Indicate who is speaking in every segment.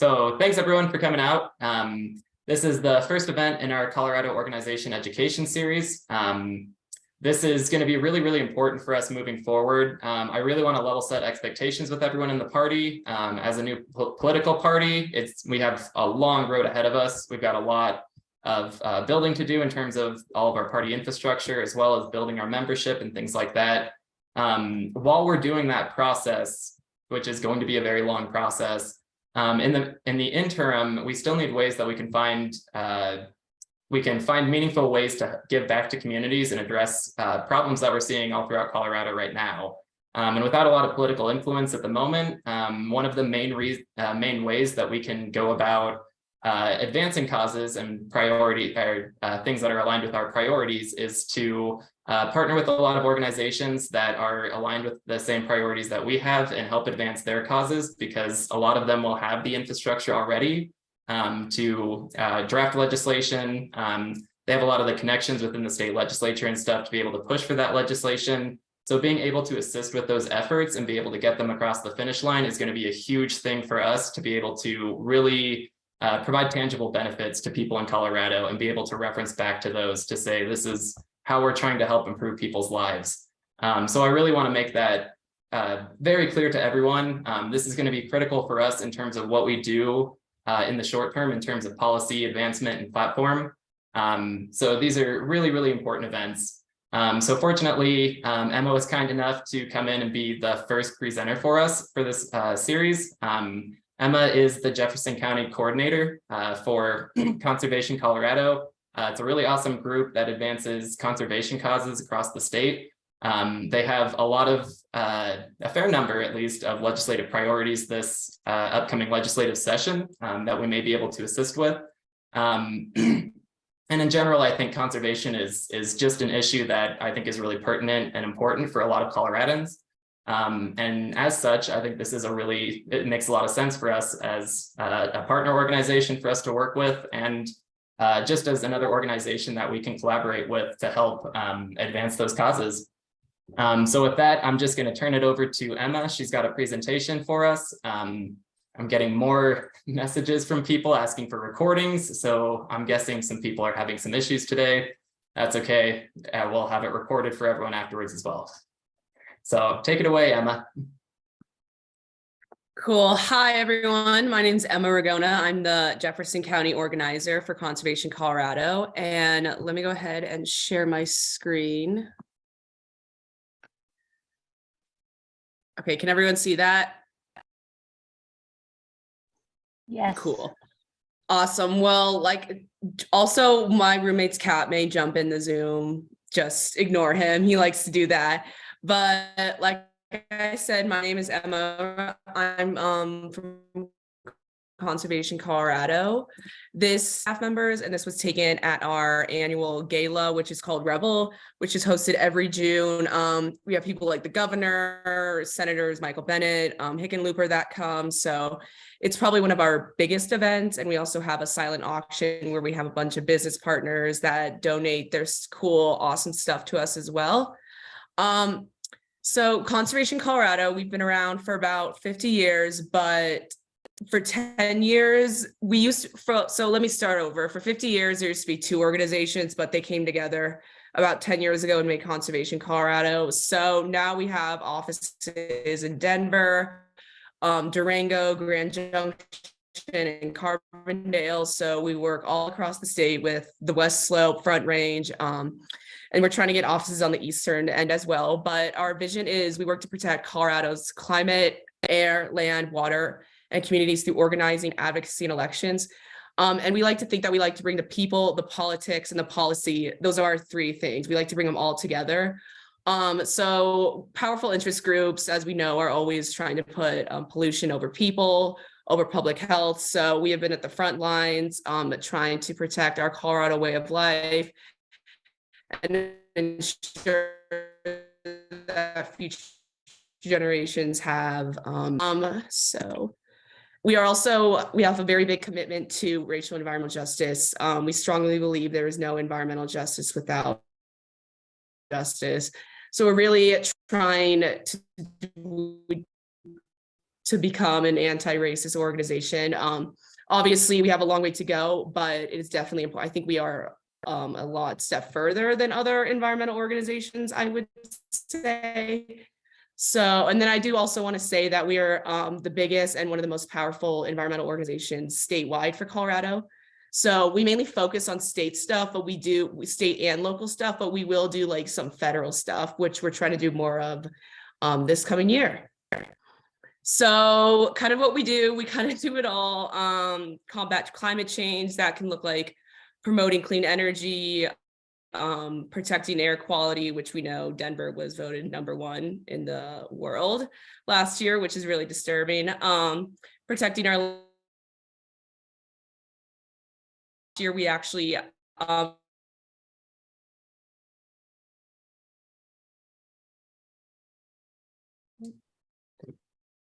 Speaker 1: So thanks everyone for coming out. This is the first event in our Colorado Organization Education Series. This is going to be really, really important for us moving forward. I really want to level set expectations with everyone in the party. As a new political party, we have a long road ahead of us. We've got a lot of building to do in terms of all of our party infrastructure, as well as building our membership and things like that. While we're doing that process, which is going to be a very long process, in the interim, we still need ways that we can find meaningful ways to give back to communities and address problems that we're seeing all throughout Colorado right now. And without a lot of political influence at the moment, one of the main ways that we can go about advancing causes and priority or things that are aligned with our priorities is to partner with a lot of organizations that are aligned with the same priorities that we have and help advance their causes, because a lot of them will have the infrastructure already to draft legislation. They have a lot of the connections within the state legislature and stuff to be able to push for that legislation. So being able to assist with those efforts and be able to get them across the finish line is going to be a huge thing for us to be able to really provide tangible benefits to people in Colorado and be able to reference back to those to say, this is how we're trying to help improve people's lives. So I really want to make that very clear to everyone. This is going to be critical for us in terms of what we do in the short term, in terms of policy advancement and platform. So these are really, really important events. So fortunately, Emma was kind enough to come in and be the first presenter for us for this series. Emma is the Jefferson County coordinator for Conservation Colorado. It's a really awesome group that advances conservation causes across the state. They have a lot of, a fair number at least, of legislative priorities this upcoming legislative session that we may be able to assist with. And in general, I think conservation is just an issue that I think is really pertinent and important for a lot of Coloradans. And as such, I think this is it makes a lot of sense for us as a partner organization for us to work with, and just as another organization that we can collaborate with to help advance those causes. So with that, I'm just going to turn it over to Emma. She's got a presentation for us. I'm getting more messages from people asking for recordings, so I'm guessing some people are having some issues today. That's okay. We'll have it recorded for everyone afterwards as well. So take it away, Emma.
Speaker 2: Cool. Hi, everyone. My name is Emma Ragona. I'm the Jefferson County organizer for Conservation Colorado. And let me go ahead and share my screen. Okay, can everyone see that?
Speaker 3: Yes.
Speaker 2: Cool. Awesome. Well, also my roommate's cat may jump in the Zoom. Just ignore him. He likes to do that. But like I said, my name is Emma. I'm from Conservation Colorado. This staff members, and this was taken at our annual gala, which is called Rebel, which is hosted every June. We have people like the governor, senators, Michael Bennett, Hickenlooper that come. So it's probably one of our biggest events. And we also have a silent auction where we have a bunch of business partners that donate their cool, awesome stuff to us as well. So Conservation Colorado, we've been around for about 50 years, but for 10 years, so let me start over. For 50 years, there used to be two organizations, but they came together about 10 years ago and made Conservation Colorado. So now we have offices in Denver, Durango, Grand Junction, and Carbondale. So we work all across the state with the West Slope, Front Range, and we're trying to get offices on the eastern end as well. But our vision is we work to protect Colorado's climate, air, land, water, and communities through organizing, advocacy, and elections. And we like to think that we like to bring the people, the politics, and the policy. Those are our three things. We like to bring them all together. So powerful interest groups, as we know, are always trying to put pollution over people, over public health. So we have been at the front lines trying to protect our Colorado way of life and ensure that future generations have. So we have a very big commitment to racial and environmental justice. We strongly believe there is no environmental justice without justice. So we're really trying to become an anti-racist organization. Obviously, we have a long way to go, but it is definitely important. I think we are a step further than other environmental organizations, I would say. So, and then I do also want to say that we are the biggest and one of the most powerful environmental organizations statewide for Colorado. So we mainly focus on state stuff, but we do state and local stuff, but we will do like some federal stuff, which we're trying to do more of this coming year. So kind of what we do, we kind of do it all. Combat climate change, that can look like promoting clean energy, protecting air quality, which we know Denver was voted #1 in the world last year, which is really disturbing. Protecting our year, we actually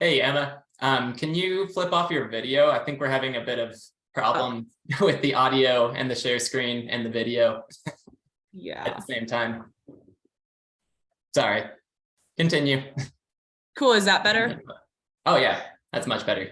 Speaker 1: Hey, Emma, can you flip off your video? I think we're having a bit of problem with the audio and the share screen and the video at the same time. Sorry, continue.
Speaker 2: Cool, is that better?
Speaker 1: Oh yeah, that's much better.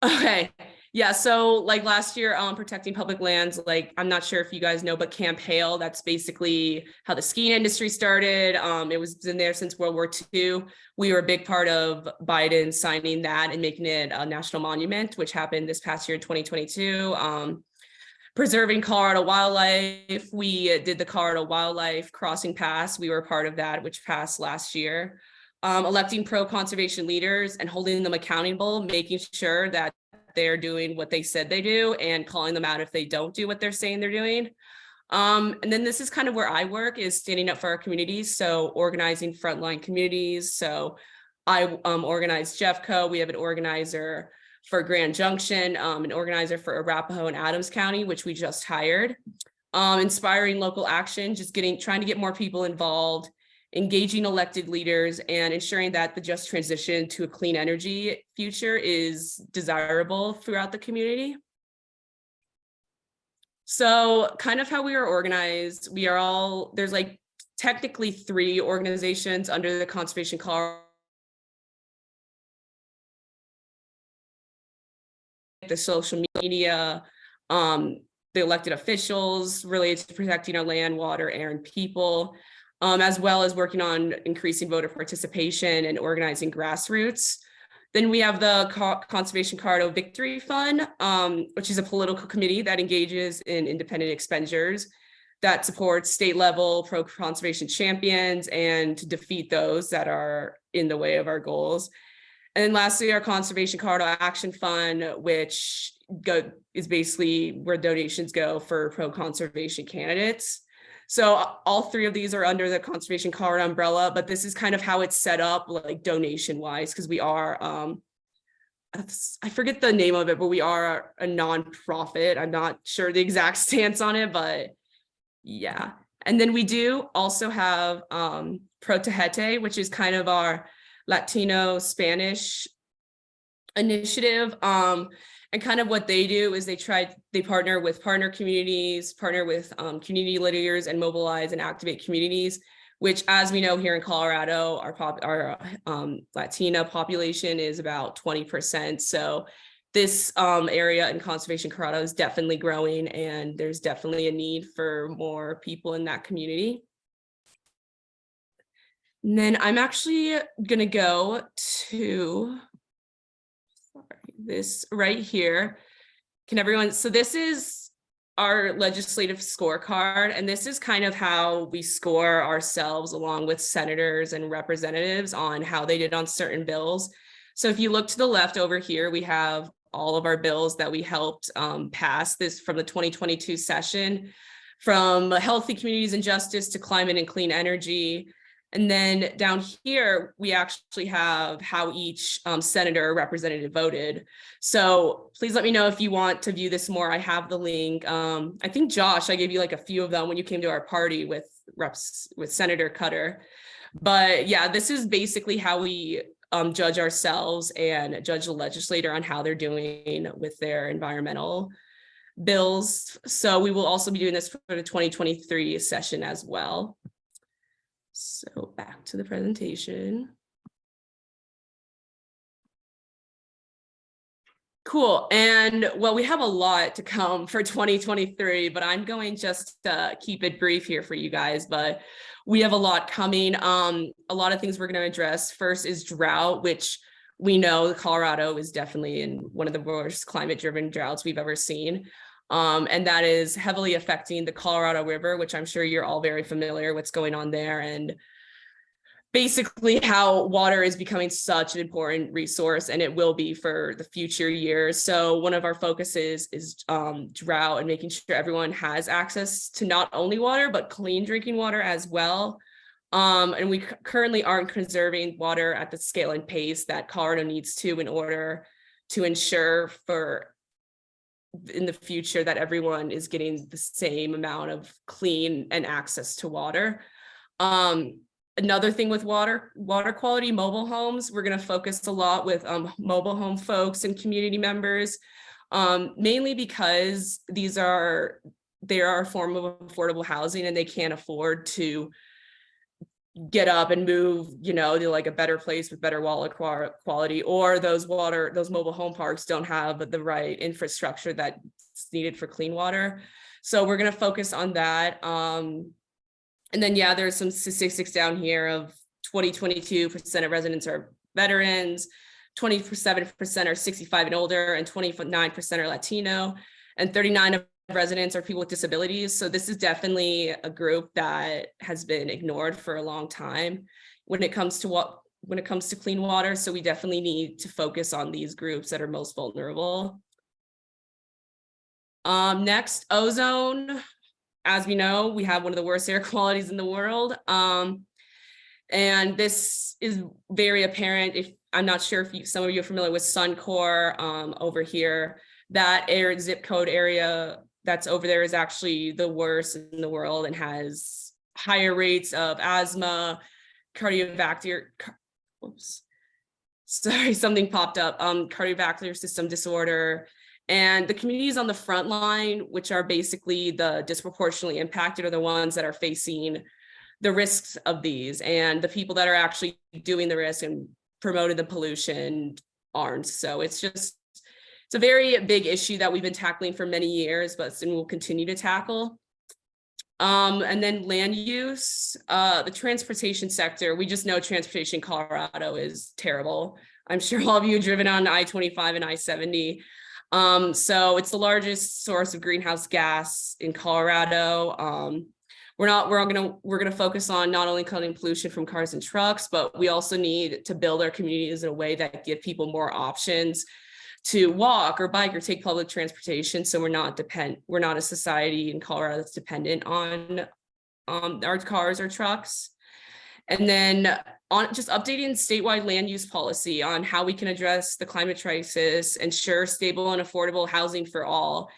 Speaker 2: Okay. Yeah, so like last year, protecting public lands, like I'm not sure if you guys know, but Camp Hale, that's basically how the skiing industry started. It was in there since World War II. We were a big part of Biden signing that and making it a national monument, which happened this past year in 2022. Preserving Colorado wildlife, we did the Colorado Wildlife Crossing Pass. We were part of that, which passed last year. Electing pro-conservation leaders and holding them accountable, making sure that they're doing what they said they do and calling them out if they don't do what they're saying they're doing. And then this is kind of where I work, is standing up for our communities. So organizing frontline communities. So I organize Jeffco. We have an organizer for Grand Junction, an organizer for Arapahoe and Adams County, which we just hired. Inspiring local action, just trying to get more people involved, engaging elected leaders, and ensuring that the just transition to a clean energy future is desirable throughout the community. So kind of how we are organized, there's like technically 3 organizations under the Conservation Colorado. The social media, the elected officials related to protecting our land, water, air, and people. As well as working on increasing voter participation and organizing grassroots. Then we have the Conservation Colorado Victory Fund, which is a political committee that engages in independent expenditures that supports state level pro-conservation champions and to defeat those that are in the way of our goals. And then lastly, our Conservation Colorado Action Fund, which is basically where donations go for pro-conservation candidates. So all 3 of these are under the Conservation Colorado umbrella, but this is kind of how it's set up, like donation wise, because we are, I forget the name of it, but we are a nonprofit. I'm not sure the exact stance on it, but yeah. And then we do also have Pro Tejete, which is kind of our Latino Spanish initiative. And kind of what they do is they partner with partner communities, partner with community leaders, and mobilize and activate communities, which, as we know here in Colorado, our Latina population is about 20%. So this area in Conservation Colorado is definitely growing, and there's definitely a need for more people in that community. And then I'm actually gonna go to this right here. Can everyone, so this is our legislative scorecard, and this is kind of how we score ourselves along with senators and representatives on how they did on certain bills. So if you look to the left over here, we have all of our bills that we helped pass this from the 2022 session, from healthy communities and justice to climate and clean energy. And then down here, we actually have how each senator or representative voted. So please let me know if you want to view this more. I have the link. I think Josh, I gave you like a few of them when you came to our party with Senator Cutter. But yeah, this is basically how we judge ourselves and judge the legislator on how they're doing with their environmental bills. So we will also be doing this for the 2023 session as well. So back to the presentation. Cool. And well, we have a lot to come for 2023, but I'm going just to keep it brief here for you guys, but we have a lot coming. A lot of things we're going to address. First is drought, which we know Colorado is definitely in one of the worst climate-driven droughts we've ever seen. And that is heavily affecting the Colorado River, which I'm sure you're all very familiar with what's going on there. And basically how water is becoming such an important resource, and it will be for the future years. So one of our focuses is drought and making sure everyone has access to not only water, but clean drinking water as well. And we currently aren't conserving water at the scale and pace that Colorado needs to in order to ensure for in the future that everyone is getting the same amount of clean and access to water. Another thing with water quality, mobile homes, we're going to focus a lot with mobile home folks and community members, mainly because they are a form of affordable housing and they can't afford to get up and move, to like a better place with better water quality, or those mobile home parks don't have the right infrastructure that's needed for clean water. So we're going to focus on that. And then, there's some statistics down here of 22% of residents are veterans, 27% are 65 and older, and 29% are Latino, and 39% of residents are people with disabilities. So this is definitely a group that has been ignored for a long time when it comes to clean water. So we definitely need to focus on these groups that are most vulnerable. Next, ozone. As we know, we have one of the worst air qualities in the world. And this is very apparent. I'm not sure if some of you are familiar with Suncor over here. That zip code area that's over there is actually the worst in the world and has higher rates of asthma, cardiovascular system disorder. And the communities on the front line, which are basically the disproportionately impacted, are the ones that are facing the risks of these. And the people that are actually doing the risk and promoting the pollution aren't. So it's a very big issue that we've been tackling for many years, but we'll continue to tackle. And then land use, the transportation sector. We just know transportation in Colorado is terrible. I'm sure all of you have driven on I-25 and I-70. So it's the largest source of greenhouse gas in Colorado. We're gonna focus on not only cutting pollution from cars and trucks, but we also need to build our communities in a way that give people more options to walk or bike or take public transportation. So we're not a society in Colorado that's dependent on our cars or trucks. And then on just updating statewide land use policy on how we can address the climate crisis, ensure stable and affordable housing for all,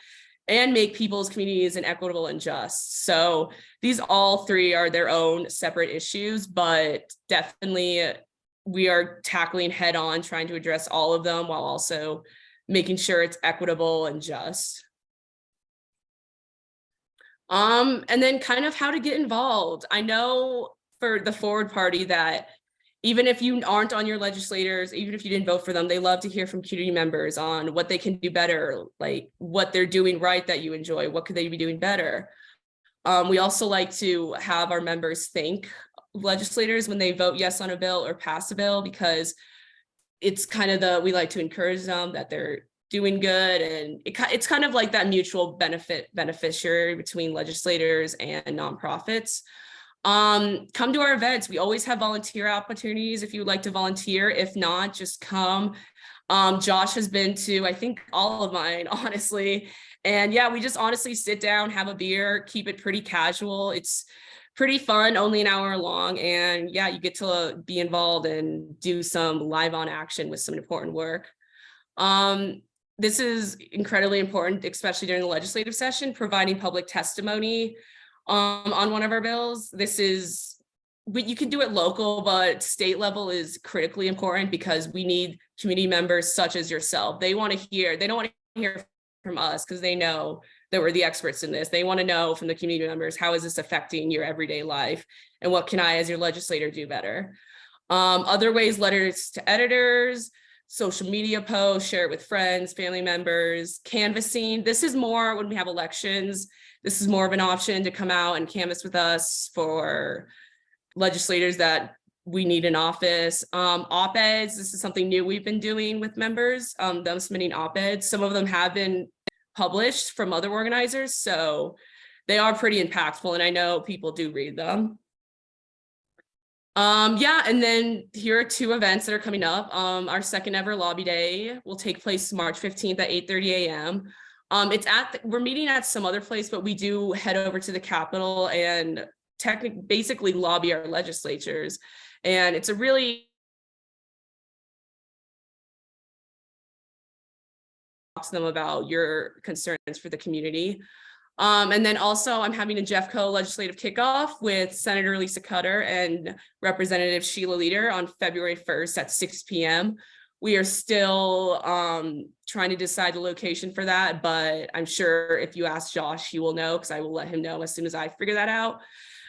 Speaker 2: and make people's communities equitable and just. So these all three are their own separate issues, but definitely we are tackling head on, trying to address all of them while also making sure it's equitable and just. And then kind of how to get involved. I know for the Forward Party that even if you aren't on your legislators, even if you didn't vote for them, they love to hear from community members on what they can do better, like what they're doing right that you enjoy, what could they be doing better. We also like to have our members thank legislators when they vote yes on a bill or pass a bill, because it's kind of we like to encourage them that they're doing good, and it's kind of like that mutual beneficiary between legislators and nonprofits. Come to our events. We always have volunteer opportunities if you would like to volunteer. If not, just come. Josh has been to, I think, all of mine, honestly. And we just honestly sit down, have a beer, keep it pretty casual. It's pretty fun, only an hour long. And you get to be involved and do some live on action with some important work. This is incredibly important, especially during the legislative session, providing public testimony on one of our bills. You can do it local, but state level is critically important because we need community members such as yourself. They don't want to hear from us because they know that we're the experts in this. They want to know from the community members, how is this affecting your everyday life? And what can I, as your legislator, do better? Other ways, letters to editors, social media posts, share it with friends, family members. Canvassing, this is more when we have elections. This is more of an option to come out and canvass with us for legislators that we need in office. Op-eds, this is something new we've been doing with members, them submitting op-eds. Some of them have been published from other organizers, so they are pretty impactful, and I know people do read them. Yeah, and then here are 2 events that are coming up. Our second ever lobby day will take place March 15th at 8:30 a.m. We're meeting at some other place, but we do head over to the Capitol and basically lobby our legislatures. And it's a really talk to them about your concerns for the community. And then also I'm having a Jeffco legislative kickoff with Senator Lisa Cutter and Representative Sheila Leader on February 1st at 6 p.m. We are still trying to decide the location for that, but I'm sure if you ask Josh, he will know, because I will let him know as soon as I figure that out.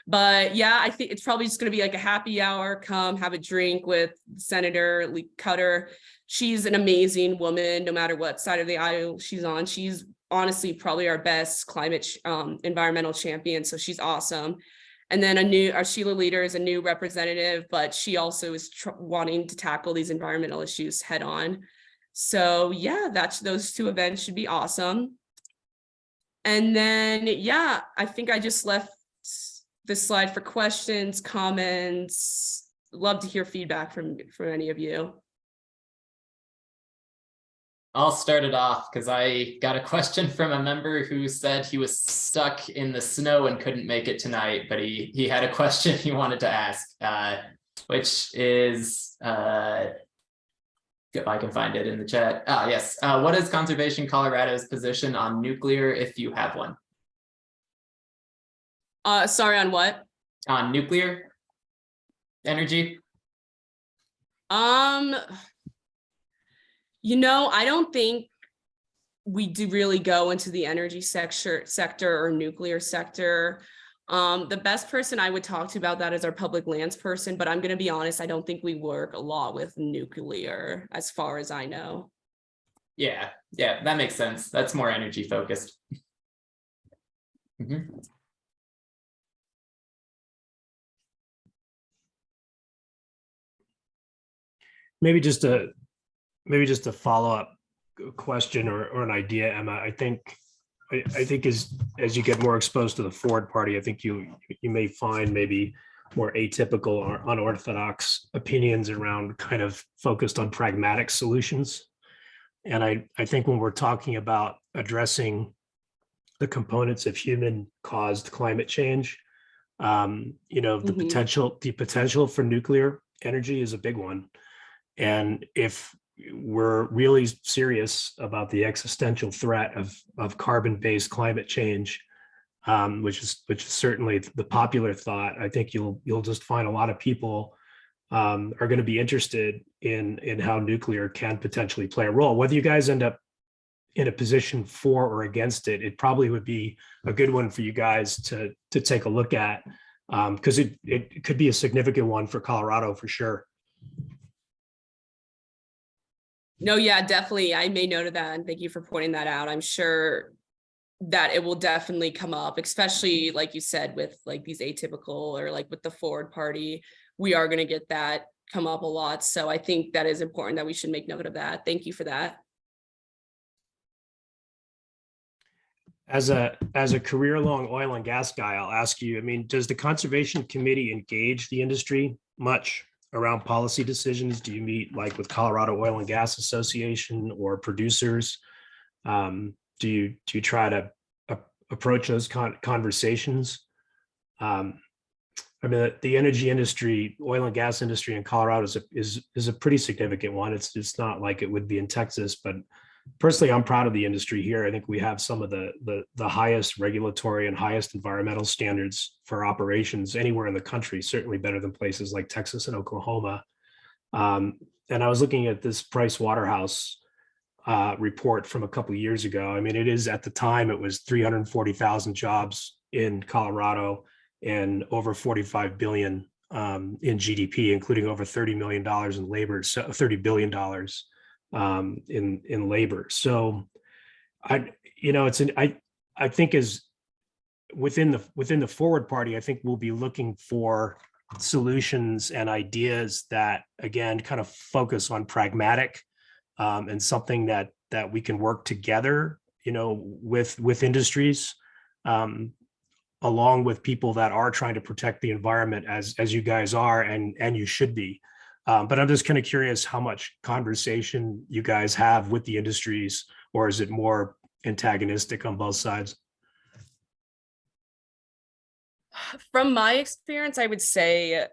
Speaker 2: But yeah, I think it's probably just going to be like a happy hour. Come have a drink with Senator Lee Cutter. She's an amazing woman, no matter what side of the aisle she's on. She's honestly probably our best climate environmental champion. So she's awesome. And then our Sheila Leader is a new representative, but she also is wanting to tackle these environmental issues head on. So yeah, those 2 events should be awesome. And then, yeah, I think I just left this slide for questions, comments. Love to hear feedback from any of you.
Speaker 1: I'll start it off because I got a question from a member who said he was stuck in the snow and couldn't make it tonight, but he had a question he wanted to ask, which is, if I can find it in the chat. Yes. What is Conservation Colorado's position on nuclear, if you have one?
Speaker 2: Sorry, on what?
Speaker 1: On nuclear energy?
Speaker 2: I don't think we do really go into the energy sector or nuclear sector. The best person I would talk to about that is our public lands person, but I'm going to be honest, I don't think we work a lot with nuclear as far as I know.
Speaker 1: Yeah, that makes sense. That's more energy focused. Mm-hmm.
Speaker 3: Maybe just a follow-up question or an idea, Emma. I think as you get more exposed to the Ford party, I think you may find maybe more atypical or unorthodox opinions around kind of focused on pragmatic solutions. And I think when we're talking about addressing the components of human-caused climate change, the potential for nuclear energy is a big one. And if we're really serious about the existential threat of carbon-based climate change, which is certainly the popular thought, I think you'll just find a lot of people are going to be interested in how nuclear can potentially play a role. Whether you guys end up in a position for or against it, it probably would be a good one for you guys to take a look at, because it could be a significant one for Colorado for sure.
Speaker 2: No, yeah, definitely. I made note of that, and thank you for pointing that out. I'm sure that it will definitely come up, especially like you said, with like these atypical or like with the Ford party, we are going to get that come up a lot. So I think that is important that we should make note of that. Thank you for that.
Speaker 3: As a career-long oil and gas guy, I'll ask you, I mean, does the Conservation Committee engage the industry much around policy decisions? Do you meet like with Colorado Oil and Gas Association or producers? Do you try to approach those conversations? I mean, the energy industry, oil and gas industry in Colorado is a pretty significant one. It's not like it would be in Texas, but personally, I'm proud of the industry here. I think we have some of the highest regulatory and highest environmental standards for operations anywhere in the country, certainly better than places like Texas and Oklahoma. And I was looking at this Price Waterhouse report from a couple of years ago. I mean, at the time, it was 340,000 jobs in Colorado and over 45 billion in GDP, including over $30 million in labor, so $30 billion in labor. So I think as within the Forward Party, I think we'll be looking for solutions and ideas that, again, kind of focus on pragmatic and something that we can work together, with industries, along with people that are trying to protect the environment, as you guys are, and you should be. But I'm just kind of curious how much conversation you guys have with the industries, or is it more antagonistic on both sides?
Speaker 2: From my experience, I would say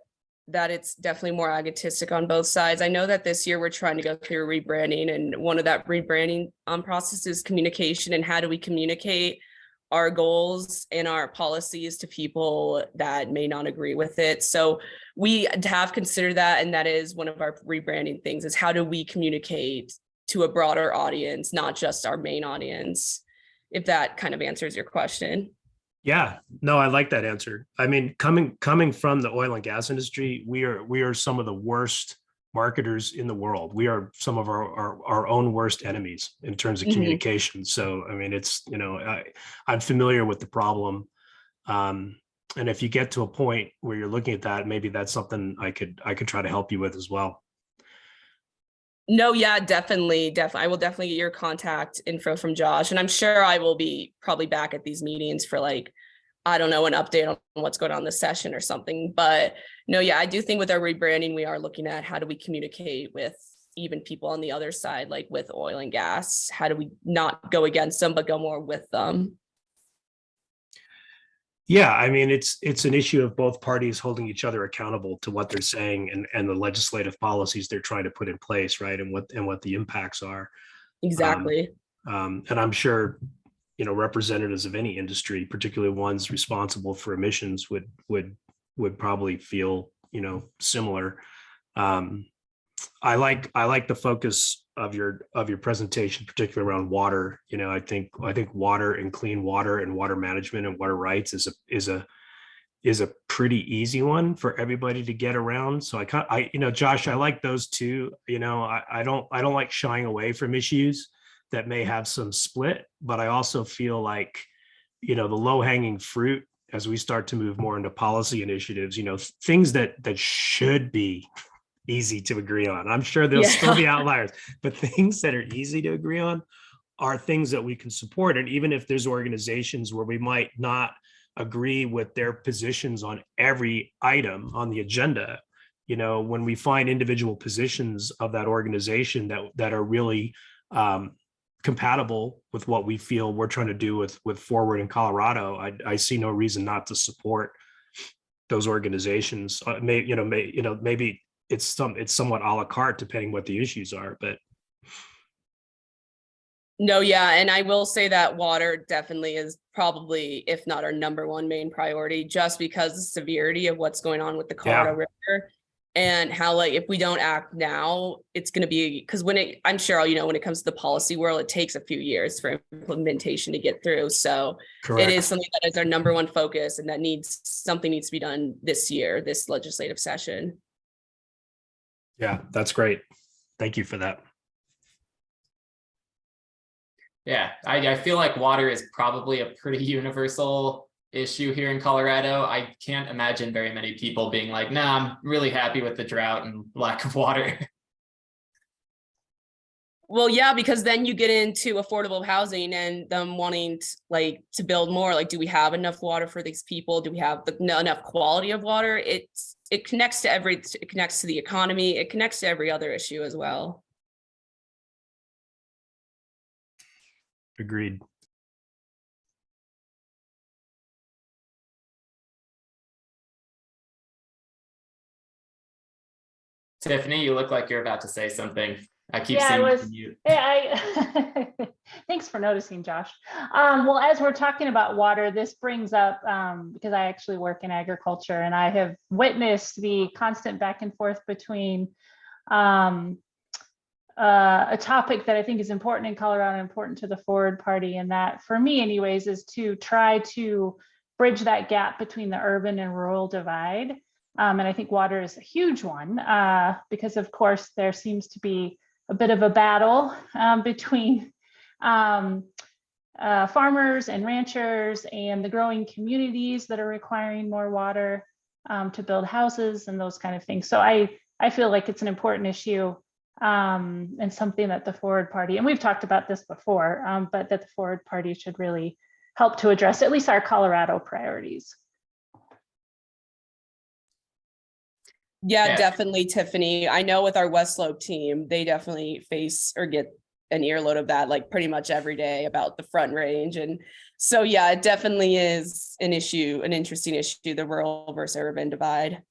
Speaker 2: that it's definitely more agonistic on both sides. I know that this year we're trying to go through rebranding, and one of that rebranding process is communication, and how do we communicate our goals and our policies to people that may not agree with it. So we have considered that, and that is one of our rebranding things, is how do we communicate to a broader audience, not just our main audience, if that kind of answers your question.
Speaker 3: Yeah, no, I like that answer. I mean, coming from the oil and gas industry, we are some of the worst marketers in the world. We are some of our own worst enemies in terms of communication. So, I mean, it's, I'm familiar with the problem. And if you get to a point where you're looking at that, maybe that's something I could try to help you with as well.
Speaker 2: No, yeah, definitely. I will definitely get your contact info from Josh, and I'm sure I will be probably back at these meetings for, like, I don't know, an update on what's going on this session or something. But no, yeah, I do think with our rebranding, we are looking at how do we communicate with even people on the other side, like with oil and gas. How do we not go against them, but go more with them?
Speaker 3: Yeah, I mean, it's an issue of both parties holding each other accountable to what they're saying and the legislative policies they're trying to put in place, right? And what the impacts are.
Speaker 2: Exactly.
Speaker 3: And I'm sure, representatives of any industry, particularly ones responsible for emissions, would probably feel, similar. I like the focus of your presentation, particularly around water. I think water and clean water and water management and water rights is a pretty easy one for everybody to get around. So Josh, I like those two. I don't like shying away from issues that may have some split, but I also feel like, the low-hanging fruit as we start to move more into policy initiatives, things that should be easy to agree on. I'm sure there'll still be outliers, but things that are easy to agree on are things that we can support. And even if there's organizations where we might not agree with their positions on every item on the agenda, when we find individual positions of that organization that are really compatible with what we feel we're trying to do with Forward in Colorado, I see no reason not to support those organizations. Maybe it's somewhat a la carte depending what the issues are, but.
Speaker 2: No, yeah, and I will say that water definitely is probably, if not our number one main priority, just because the severity of what's going on with the Colorado River, and how, like, if we don't act now, it's going to be, because I'm sure, when it comes to the policy world, it takes a few years for implementation to get through. So Correct. It is something that is our number one focus, and that something needs to be done this year, this legislative session.
Speaker 3: Yeah, that's great. Thank you for that.
Speaker 1: Yeah, I feel like water is probably a pretty universal issue here in Colorado. I can't imagine very many people being like, nah, I'm really happy with the drought and lack of water.
Speaker 2: Well, yeah, because then you get into affordable housing and them wanting to build more. Like, do we have enough water for these people? Do we have enough quality of water? It connects to it connects to the economy. It connects to every other issue as well.
Speaker 3: Agreed.
Speaker 1: Tiffany, you look like you're about to say something. I keep seeing you.
Speaker 4: Thanks for noticing, Josh. Well, as we're talking about water, this brings up, because I actually work in agriculture, and I have witnessed the constant back and forth between a topic that I think is important in Colorado and important to the Forward Party, and that, for me anyways, is to try to bridge that gap between the urban and rural divide. And I think water is a huge one, because of course there seems to be a bit of a battle between farmers and ranchers and the growing communities that are requiring more water to build houses and those kind of things. So I feel like it's an important issue and something that the Forward Party, and we've talked about this before, but that the Forward Party should really help to address at least our Colorado priorities.
Speaker 2: Yeah, definitely, Tiffany. I know with our West Slope team, they definitely face or get an earload of that like pretty much every day about the Front Range. And so, yeah, it definitely is an issue, an interesting issue, the rural versus urban divide.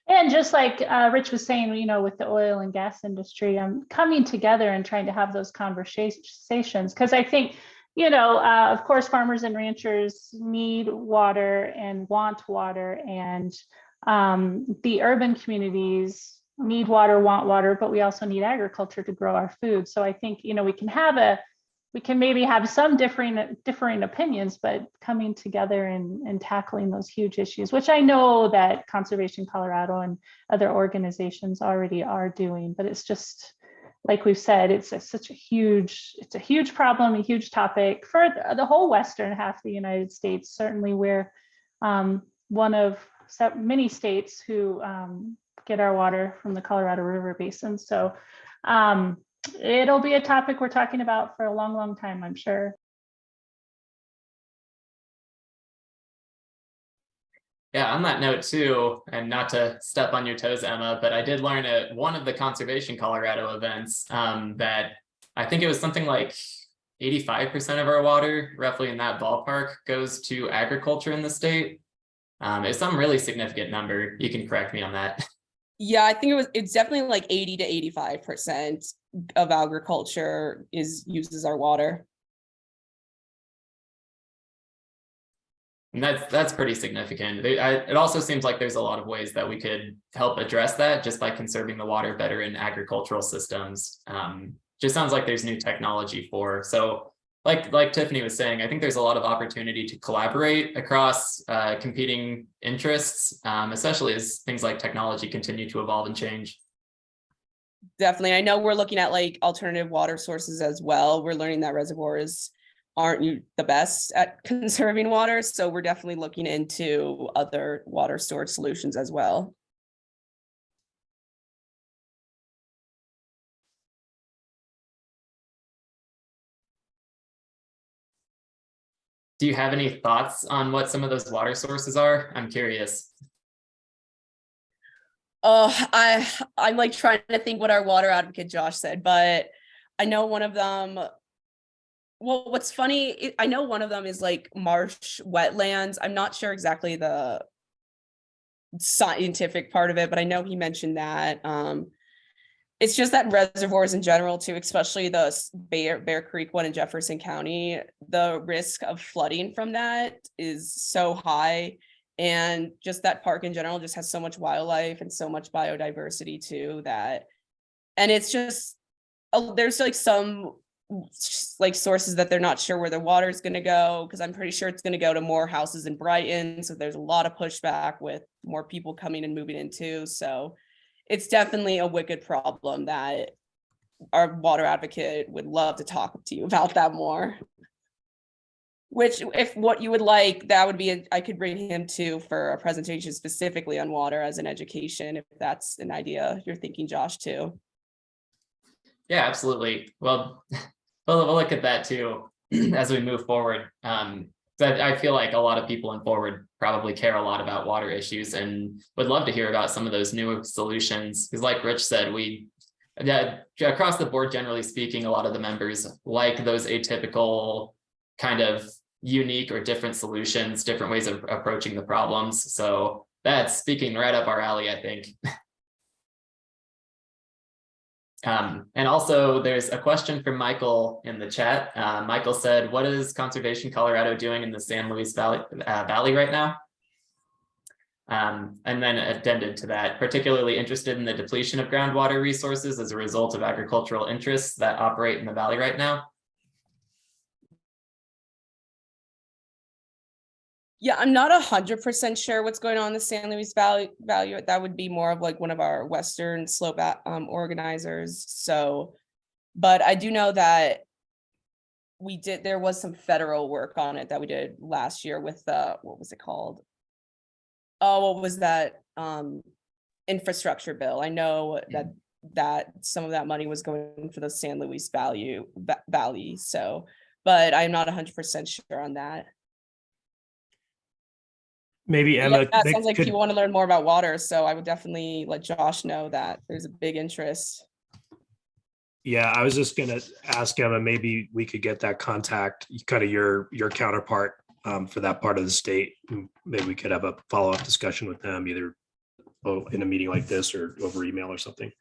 Speaker 4: And just like Rich was saying, you know, with the oil and gas industry, coming together and trying to have those conversations, because I think, you know, of course, farmers and ranchers need water and want water, and the urban communities need water, want water, but we also need agriculture to grow our food. So I think, you know, we can maybe have some differing opinions, but coming together and tackling those huge issues, which I know that Conservation Colorado and other organizations already are doing, but it's just, like we've said, it's a huge problem, a huge topic for the whole western half of the United States. Certainly we're one of many states who get our water from the Colorado River Basin. So it'll be a topic we're talking about for a long, long time, I'm sure.
Speaker 1: Yeah, on that note too, and not to step on your toes, Emma, but I did learn at one of the Conservation Colorado events that I think it was something like 85% of our water, roughly in that ballpark, goes to agriculture in the state. It's some really significant number. You can correct me on that.
Speaker 2: Yeah, I think it's definitely like 80 to 85% of agriculture uses our water.
Speaker 1: And that's pretty significant. It also seems like there's a lot of ways that we could help address that just by conserving the water better in agricultural systems. Just sounds like there's new technology for. So like Tiffany was saying, I think there's a lot of opportunity to collaborate across competing interests, especially as things like technology continue to evolve and change.
Speaker 2: Definitely. I know we're looking at like alternative water sources as well. We're learning that reservoirs aren't the best at conserving water. So we're definitely looking into other water storage solutions as well.
Speaker 1: Do you have any thoughts on what some of those water sources are? I'm curious.
Speaker 2: I'm like trying to think what our water advocate Josh said, but I know one of them. Well, what's funny, I know one of them is like marsh wetlands. I'm not sure exactly the scientific part of it, but I know he mentioned that. It's just that reservoirs in general too, especially the Bear Creek one in Jefferson County, the risk of flooding from that is so high. And just that park in general just has so much wildlife and so much biodiversity too that, and it's just, there's like some like sources that they're not sure where the water is going to go, because I'm pretty sure it's going to go to more houses in Brighton. So there's a lot of pushback with more people coming and moving into. So it's definitely a wicked problem that our water advocate would love to talk to you about that more. Which, if what you would like, that would be, I could bring him to for a presentation specifically on water as an education, if that's an idea you're thinking, Josh, too.
Speaker 1: Yeah, absolutely. Well, we'll look at that too as we move forward. But I feel like a lot of people in Forward probably care a lot about water issues and would love to hear about some of those new solutions. Because like Rich said, across the board, generally speaking, a lot of the members like those atypical kind of unique or different solutions, different ways of approaching the problems. So that's speaking right up our alley, I think. And also there's a question from Michael in the chat. Michael said, what is Conservation Colorado doing in the San Luis Valley right now? And then addended to that, particularly interested in the depletion of groundwater resources as a result of agricultural interests that operate in the valley right now.
Speaker 2: Yeah, I'm not 100% sure what's going on in the San Luis Valley. That would be more of like one of our Western Slope organizers. So, but I do know that there was some federal work on it that we did last year with what was it called? Oh, what was that? Infrastructure bill. I know that some of that money was going for the San Luis Valley. So, but I'm not 100% sure on that.
Speaker 3: Maybe
Speaker 2: But
Speaker 3: Emma,
Speaker 2: yeah, that
Speaker 3: they
Speaker 2: sounds like
Speaker 3: could-
Speaker 2: people want to learn more about water. So I would definitely let Josh know that there's a big interest.
Speaker 3: Yeah, I was just gonna ask Emma, maybe we could get that contact, kind of your counterpart for that part of the state. Maybe we could have a follow-up discussion with them, either in a meeting like this or over email or something.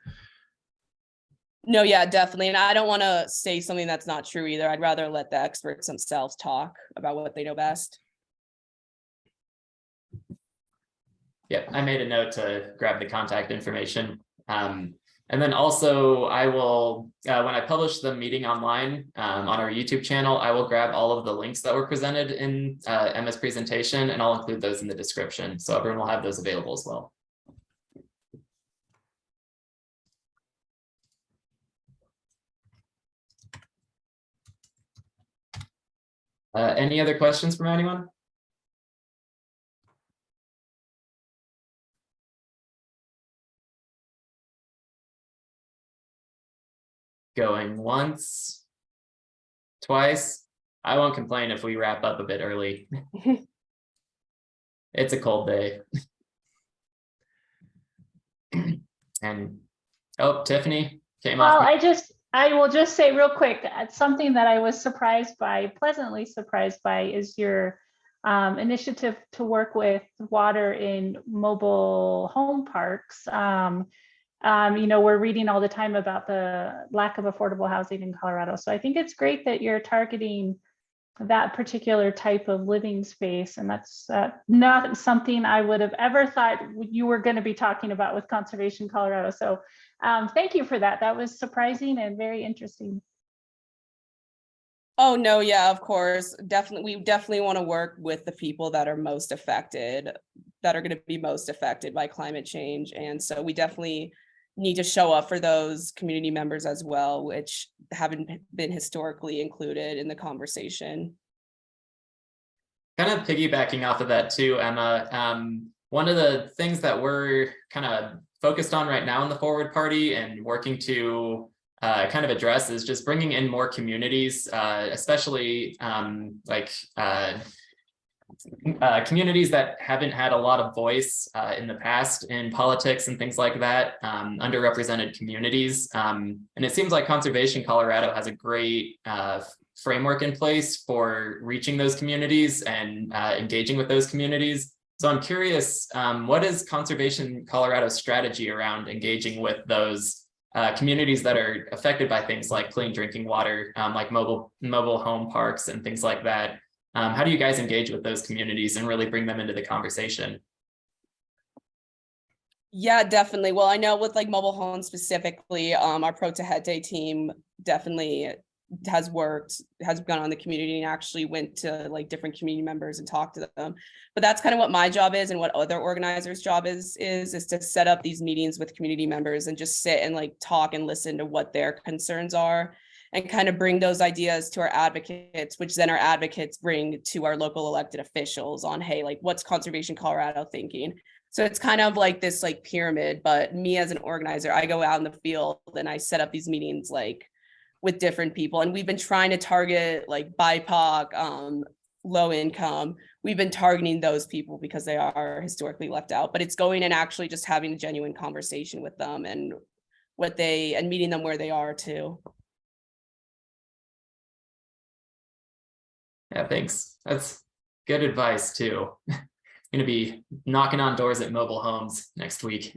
Speaker 2: No, yeah, definitely. And I don't want to say something that's not true either. I'd rather let the experts themselves talk about what they know best.
Speaker 1: Yep, I made a note to grab the contact information. And then also I will, when I publish the meeting online on our YouTube channel, I will grab all of the links that were presented in Emma's presentation, and I'll include those in the description. So everyone will have those available as well. Any other questions from anyone? Going once, twice. I won't complain if we wrap up a bit early. It's a cold day. And oh, Tiffany came
Speaker 4: Well,
Speaker 1: off.
Speaker 4: I will just say real quick, something that I was pleasantly surprised by, is your initiative to work with water in mobile home parks. We're reading all the time about the lack of affordable housing in Colorado. So I think it's great that you're targeting that particular type of living space. And that's not something I would have ever thought you were going to be talking about with Conservation Colorado. So thank you for that. That was surprising and very interesting.
Speaker 2: Oh, no, yeah, of course. Definitely. We definitely want to work with the people that are most affected, that are going to be most affected by climate change. And so we definitely need to show up for those community members as well, which haven't been historically included in the conversation.
Speaker 1: Kind of piggybacking off of that too, Emma. One of the things that we're kind of focused on right now in the Forward Party and working to kind of address is just bringing in more communities, especially communities that haven't had a lot of voice in the past in politics and things like that, underrepresented communities. And it seems like Conservation Colorado has a great framework in place for reaching those communities and engaging with those communities. So I'm curious, what is Conservation Colorado's strategy around engaging with those communities that are affected by things like clean drinking water, like mobile home parks and things like that? How do you guys engage with those communities and really bring them into the conversation?
Speaker 2: Yeah, definitely. Well, I know with like mobile homes specifically, our Pro to Head Day team definitely has gone on the community and actually went to like different community members and talked to them. But that's kind of what my job is, and what other organizers' job is to set up these meetings with community members and just sit and like talk and listen to what their concerns are, and kind of bring those ideas to our advocates, which then our advocates bring to our local elected officials on, hey, like, what's Conservation Colorado thinking? So it's kind of like this like pyramid, but me as an organizer, I go out in the field and I set up these meetings like with different people. And we've been trying to target like BIPOC, low income. We've been targeting those people because they are historically left out, but it's going and actually just having a genuine conversation with them and meeting them where they are too.
Speaker 1: Yeah, thanks. That's good advice too. Going to be knocking on doors at mobile homes next week.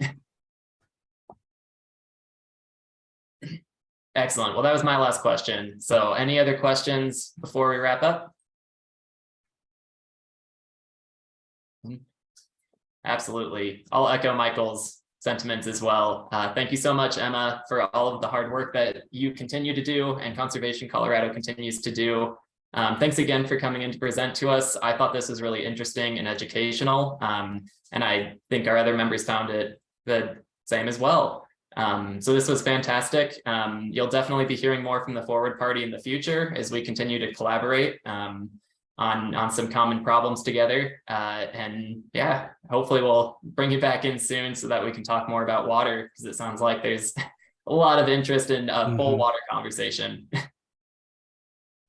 Speaker 1: Excellent. Well, that was my last question. So any other questions before we wrap up? Absolutely. I'll echo Michael's sentiments as well. Thank you so much, Emma, for all of the hard work that you continue to do and Conservation Colorado continues to do. Thanks again for coming in to present to us. I thought this was really interesting and educational, and I think our other members found it the same as well. So this was fantastic. You'll definitely be hearing more from the Forward Party in the future as we continue to collaborate on some common problems together. And yeah, hopefully we'll bring you back in soon so that we can talk more about water, because it sounds like there's a lot of interest in a full water conversation.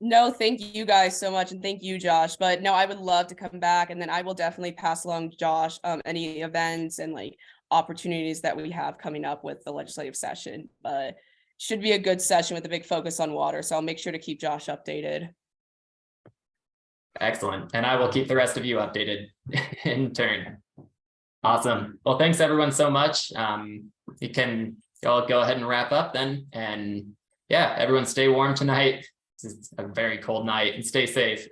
Speaker 2: No, thank you guys so much. And thank you, Josh. But no, I would love to come back, and then I will definitely pass along Josh any events and like opportunities that we have coming up with the legislative session. But should be a good session with a big focus on water. So I'll make sure to keep Josh updated.
Speaker 1: Excellent. And I will keep the rest of you updated in turn. Awesome. Well, thanks everyone so much. You can all go ahead and wrap up then. And yeah, everyone stay warm tonight. It's a very cold night, and stay safe.